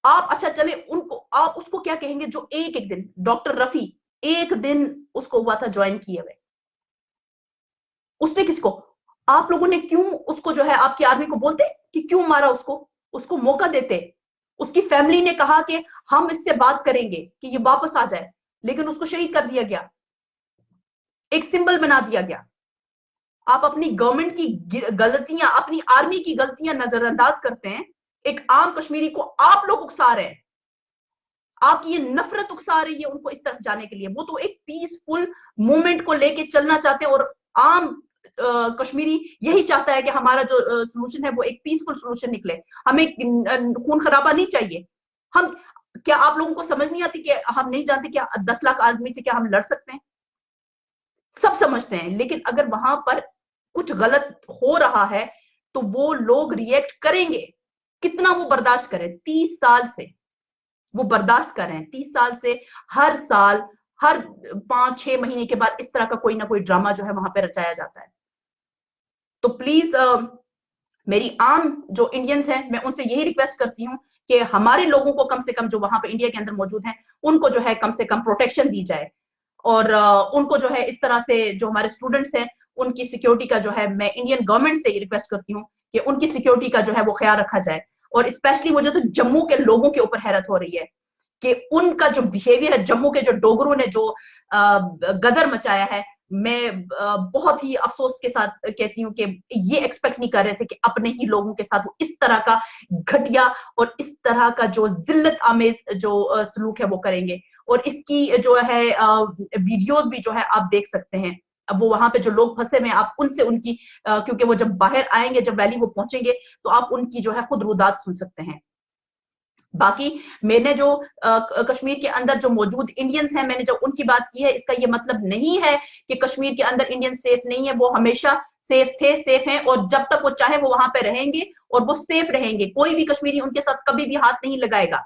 आप अच्छा चले उनको आप उसको क्या कहेंगे जो एक एक दिन, डॉक्टर रफी एक दिन उसको हुआ था ज्वाइन किए हुए, उसने किसको, आप लोगों ने क्यों उसको जो है आपकी आर्मी को बोलते कि क्यों मारा उसको, उसको मौका देते। उसकी फैमिली ने कहा कि हम इससे बात करेंगे कि ये वापस आ जाए, लेकिन उसको शहीद कर दिया गया, एक सिंबल बना दिया गया। आप अपनी गवर्नमेंट की गलतियां, अपनी आर्मी की गलतियां नजरअंदाज करते हैं, एक आम कश्मीरी को आप लोग उकसा रहे हैं, आपकी ये नफरत उकसा रही है उनको इस तरफ जाने के लिए। वो तो एक पीसफुल मूवमेंट को लेके चलना चाहते हैं, और आम कश्मीरी यही चाहता है कि हमारा जो सोल्यूशन है वो एक पीसफुल सोल्यूशन निकले, हमें खून खराबा नहीं चाहिए। हम क्या आप लोगों को समझ नहीं आती कि हम नहीं जानते क्या 10 लाख आदमी से क्या हम लड़ सकते हैं? सब समझते हैं, लेकिन अगर वहां पर कुछ गलत हो रहा है तो वो लोग रिएक्ट करेंगे। कितना वो बर्दाश्त करें? 30 साल से वो बर्दाश्त कर रहे हैं, 30 साल से हर साल, हर 5-6 महीने के बाद इस तरह का कोई ना कोई ड्रामा जो है वहां पे रचाया जाता है। तो प्लीज मेरी आम जो इंडियंस हैं मैं उनसे यही रिक्वेस्ट करती हूँ कि हमारे लोगों को कम से कम जो वहां पे इंडिया के अंदर मौजूद हैं उनको जो है कम से कम प्रोटेक्शन दी जाए, और उनको जो है इस तरह से जो हमारे स्टूडेंट्स हैं उनकी सिक्योरिटी का जो है मैं इंडियन गवर्नमेंट से रिक्वेस्ट करती हूँ कि उनकी सिक्योरिटी का जो है वो ख्याल रखा जाए। और स्पेशली मुझे तो जम्मू के लोगों के ऊपर हैरत हो रही है कि उनका जो बिहेवियर है, जम्मू के जो डोगरों ने जो गदर मचाया है, मैं बहुत ही अफसोस के साथ कहती हूँ कि ये एक्सपेक्ट नहीं कर रहे थे कि अपने ही लोगों के साथ इस तरह का घटिया और इस तरह का जो जिल्लत आमेज जो सलूक है वो करेंगे। और इसकी जो है वीडियोस भी जो है आप देख सकते हैं। अब वो वहां पे जो लोग फंसे हुए हैं आप उनसे उनकी क्योंकि वो जब बाहर आएंगे, जब वैली वो पहुंचेंगे, तो आप उनकी जो है खुद रुदात सुन सकते हैं। बाकी मैंने जो कश्मीर के अंदर जो मौजूद इंडियंस हैं, मैंने जब उनकी बात की है, इसका ये मतलब नहीं है कि कश्मीर के अंदर इंडियन सेफ नहीं है। वो हमेशा सेफ थे, सेफ हैं, और जब तक वो चाहे वो वहां पे रहेंगे और वो सेफ रहेंगे। कोई भी कश्मीरी उनके साथ कभी भी हाथ नहीं लगाएगा,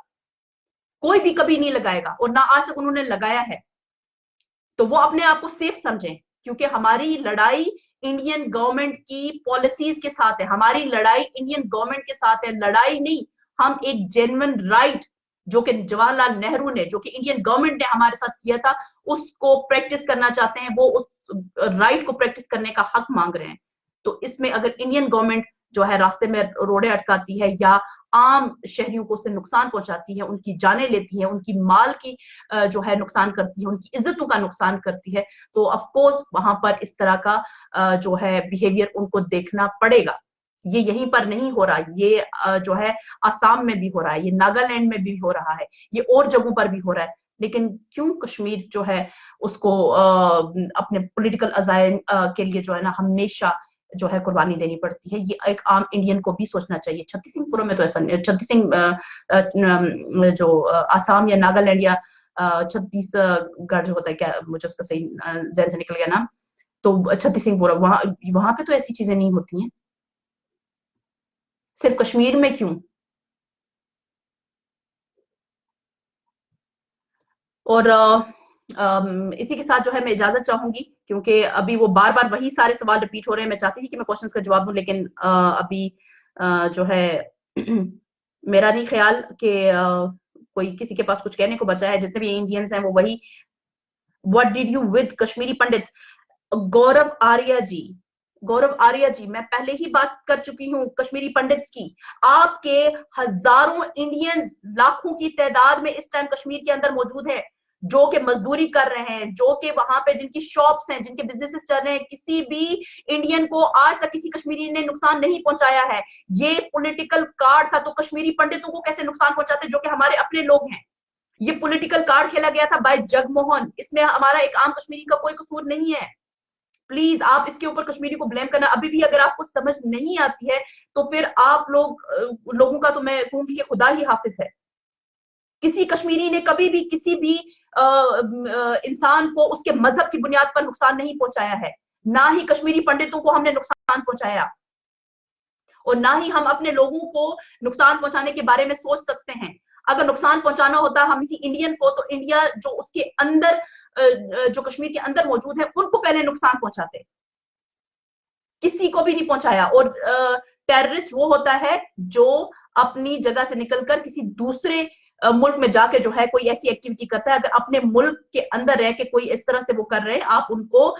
कोई भी कभी नहीं लगाएगा, और ना आज तक उन्होंने लगाया है। तो वो अपने आप को सेफ समझें, क्योंकि हमारी लड़ाई इंडियन गवर्नमेंट की पॉलिसीज के साथ है, हमारी लड़ाई इंडियन गवर्नमेंट के साथ है। लड़ाई नहीं, हम एक जेन्युइन राइट जो कि जवाहरलाल नेहरू ने, जो कि इंडियन गवर्नमेंट ने हमारे साथ किया था, उसको प्रैक्टिस करना चाहते हैं। वो उस राइट को प्रैक्टिस करने का हक मांग रहे हैं। तो इसमें अगर इंडियन गवर्नमेंट जो है रास्ते में रोड़े अटकाती है या आम शहरियों को उससे नुकसान पहुंचाती है, उनकी जानें लेती है, उनकी माल की जो है नुकसान करती है, उनकी इज्जतों का नुकसान करती है, तो ऑफ कोर्स वहां पर इस तरह का जो है बिहेवियर उनको देखना पड़ेगा। ये यहीं पर नहीं हो रहा, ये जो है आसाम में भी हो रहा है, ये नागालैंड में भी हो रहा है, ये और जगहों पर भी हो रहा है। लेकिन क्यों कश्मीर जो है उसको अपने पॉलिटिकल अजायम के लिए जो है ना हमेशा जो है कुर्बानी देनी पड़ती है? ये एक आम इंडियन को भी सोचना चाहिए। छत्ती सिंह में तो ऐसा नहीं, छत्ती सिंह जो आसाम या नागालैंड या छत्तीसगढ़ जो होता है, क्या मुझे उसका सही जहन से निकल गया नाम, तो छत्ती सिंह वहां वहां पे तो ऐसी चीजें नहीं होती हैं। सिर्फ कश्मीर में क्यों? और इसी के साथ जो है मैं इजाजत चाहूंगी, क्योंकि अभी वो बार बार वही सारे सवाल रिपीट हो रहे हैं। मैं चाहती थी कि मैं क्वेश्चंस का जवाब दूं, लेकिन अभी जो है मेरा नहीं ख्याल कि कोई किसी के पास कुछ कहने को बचा है। जितने भी इंडियंस हैं वो वही, what did you with Kashmiri Pandits. Gaurav Arya ji, Gaurav Arya ji, मैं पहले ही बात कर चुकी हूँ कश्मीरी पंडित्स की। आपके हजारों इंडियंस, लाखों की तादाद में इस टाइम कश्मीर के अंदर मौजूद है, जो कि मजदूरी कर रहे हैं, जो कि वहां पे जिनकी शॉप्स हैं, जिनके बिजनेसेस चल रहे हैं। किसी भी इंडियन को आज तक किसी कश्मीरी ने नुकसान नहीं पहुंचाया है। ये पॉलिटिकल कार्ड था, तो कश्मीरी पंडितों को कैसे नुकसान पहुंचाते, जो कि हमारे अपने लोग हैं। ये पॉलिटिकल कार्ड खेला गया था बाय जगमोहन, इसमें हमारा एक आम कश्मीरी का कोई कसूर नहीं है। प्लीज आप इसके ऊपर कश्मीरी को ब्लेम करना अभी भी अगर आपको समझ नहीं आती है, तो फिर आप लोगों का तो मैं कहूंगी कि खुदा ही हाफिज है। किसी कश्मीरी ने कभी भी किसी भी इंसान को उसके मजहब की बुनियाद पर नुकसान नहीं पहुंचाया है, ना ही कश्मीरी पंडितों को हमने नुकसान पहुंचाया, और ना ही हम अपने लोगों को नुकसान पहुंचाने के बारे में सोच सकते हैं। अगर नुकसान पहुंचाना होता हम किसी इंडियन को, तो इंडिया जो उसके अंदर जो कश्मीर के अंदर मौजूद है उनको पहले नुकसान पहुंचाते, किसी को भी नहीं पहुंचाया। और टेररिस्ट वो होता है जो अपनी जगह से निकलकर किसी दूसरे मुल्क में जाके जो है कोई ऐसी एक्टिविटी करता है। अगर अपने मुल्क के अंदर रह के कोई इस तरह से वो कर रहे हैं, आप उनको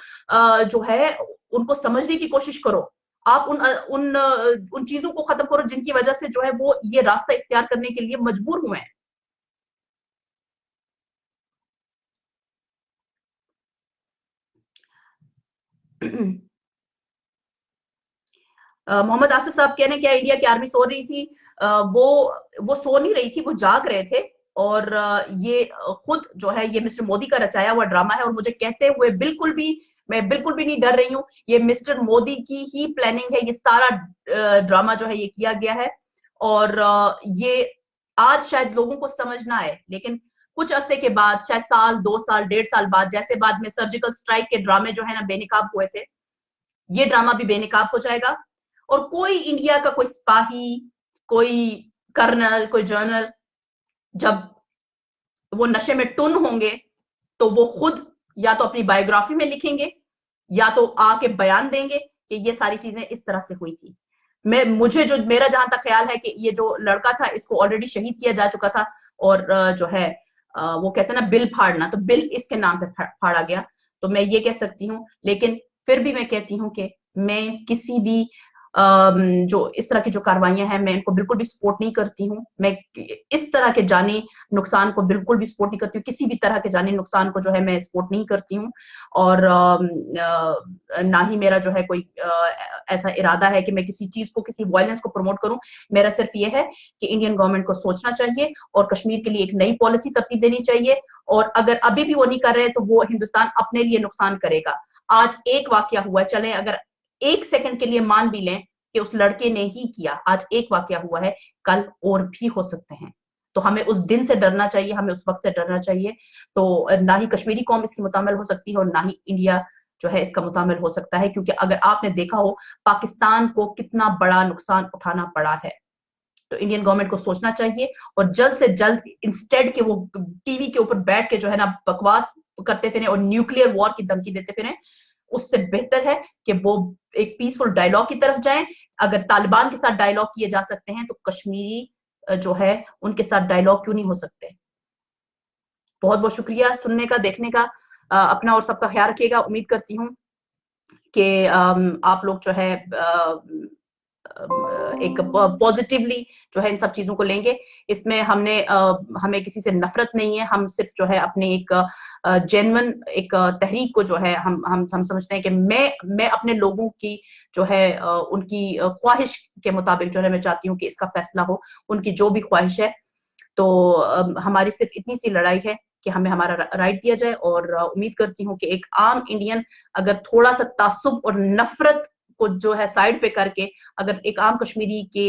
जो है उनको समझने की कोशिश करो। आप उन चीजों को खत्म करो जिनकी वजह से जो है वो ये रास्ता इख्तियार करने के लिए मजबूर हुए हैं। मोहम्मद आसिफ साहब कह रहे हैं क्या इंडिया की आर्मी सो रही थी? वो सो नहीं रही थी, वो जाग रहे थे। और ये खुद जो है ये मिस्टर मोदी का रचाया हुआ ड्रामा है, और मुझे कहते हुए मैं बिल्कुल भी नहीं डर रही हूँ। ये मिस्टर मोदी की ही प्लानिंग है, ये सारा ड्रामा जो है ये किया गया है। और ये आज शायद लोगों को समझ ना आए, लेकिन कुछ अरसे के बाद, शायद साल, 2 साल, 1.5 साल बाद, जैसे बाद में सर्जिकल स्ट्राइक के ड्रामे जो है ना बेनकाब हुए थे, ये ड्रामा भी बेनकाब हो जाएगा। और कोई इंडिया का कोई सिपाही, कोई कर्नल, कोई जनरल, जब वो नशे में टुन होंगे, तो वो खुद या तो अपनी बायोग्राफी में लिखेंगे या तो आके बयान देंगे कि ये सारी चीजें इस तरह से हुई थी। मेरा जहां तक ख्याल है कि ये जो लड़का था इसको ऑलरेडी शहीद किया जा चुका था, और जो है वो कहते हैं ना बिल फाड़ना, तो बिल इसके नाम पे फाड़ा गया। तो मैं ये कह सकती हूँ, लेकिन फिर भी मैं कहती हूँ कि मैं किसी भी जो इस तरह की जो कार्रवाइयां हैं, मैं इनको बिल्कुल भी सपोर्ट नहीं करती हूँ। मैं इस तरह के जानी नुकसान को बिल्कुल भी सपोर्ट नहीं करती हूँ, किसी भी तरह के जानी नुकसान को जो है मैं सपोर्ट नहीं करती हूँ। और ना ही मेरा जो है कोई ऐसा इरादा है कि मैं किसी चीज को, किसी वायलेंस को प्रमोट करूं। मेरा सिर्फ ये है कि इंडियन गवर्नमेंट को सोचना चाहिए और कश्मीर के लिए एक नई पॉलिसी तरतीब देनी चाहिए। और अगर अभी भी वो नहीं कर रहे तो वो हिंदुस्तान अपने लिए नुकसान करेगा। आज एक वाकया हुआ, चले अगर 1 सेकंड के लिए मान भी लें कि उस लड़के ने ही किया, आज एक वाकया हुआ है, कल और भी हो सकते हैं। तो हमें उस दिन से डरना चाहिए, हमें उस वक्त से डरना चाहिए। तो ना ही कश्मीरी कौम इसकी मुतामिल हो सकती है और ना ही इंडिया जो है इसका मुतामिल हो सकता है, क्योंकि अगर आपने देखा हो पाकिस्तान को कितना बड़ा नुकसान उठाना पड़ा है। तो इंडियन गवर्नमेंट को सोचना चाहिए और जल्द से जल्द, इंस्टेड के वो टीवी के ऊपर बैठ के जो है ना बकवास करते फिरे और न्यूक्लियर वॉर की धमकी देते फिरे, उससे बेहतर है कि वो एक पीसफुल डायलॉग की तरफ जाएं। अगर तालिबान के साथ डायलॉग किए जा सकते हैं तो कश्मीरी जो है उनके साथ डायलॉग क्यों नहीं हो सकते। बहुत बहुत शुक्रिया सुनने का, देखने का। अपना और सबका ख्याल रखिएगा। उम्मीद करती हूँ कि आप लोग जो है एक पॉजिटिवली जो है इन सब चीजों को लेंगे। इसमें हमें किसी से नफरत नहीं है, हम सिर्फ जो है अपने एक जेन्युइन एक तहरीक को जो है हम समझते हैं कि मैं अपने लोगों की जो है उनकी ख्वाहिश के मुताबिक जो है मैं चाहती हूँ कि इसका फैसला हो, उनकी जो भी ख्वाहिश है। तो हमारी सिर्फ इतनी सी लड़ाई है कि हमें हमारा राइट दिया जाए, और उम्मीद करती हूँ कि एक आम इंडियन अगर थोड़ा सा तासुब और नफरत को जो है साइड पे करके अगर एक आम कश्मीरी की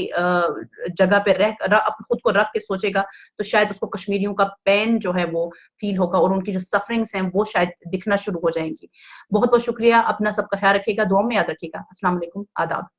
जगह पे खुद को रख के सोचेगा, तो शायद उसको कश्मीरियों का पेन जो है वो फील होगा और उनकी जो सफरिंग्स हैं वो शायद दिखना शुरू हो जाएंगी। बहुत बहुत शुक्रिया। अपना सबका ख्याल रखिएगा, दुआ में याद रखिएगा। अस्सलाम वालेकुम, आदाब।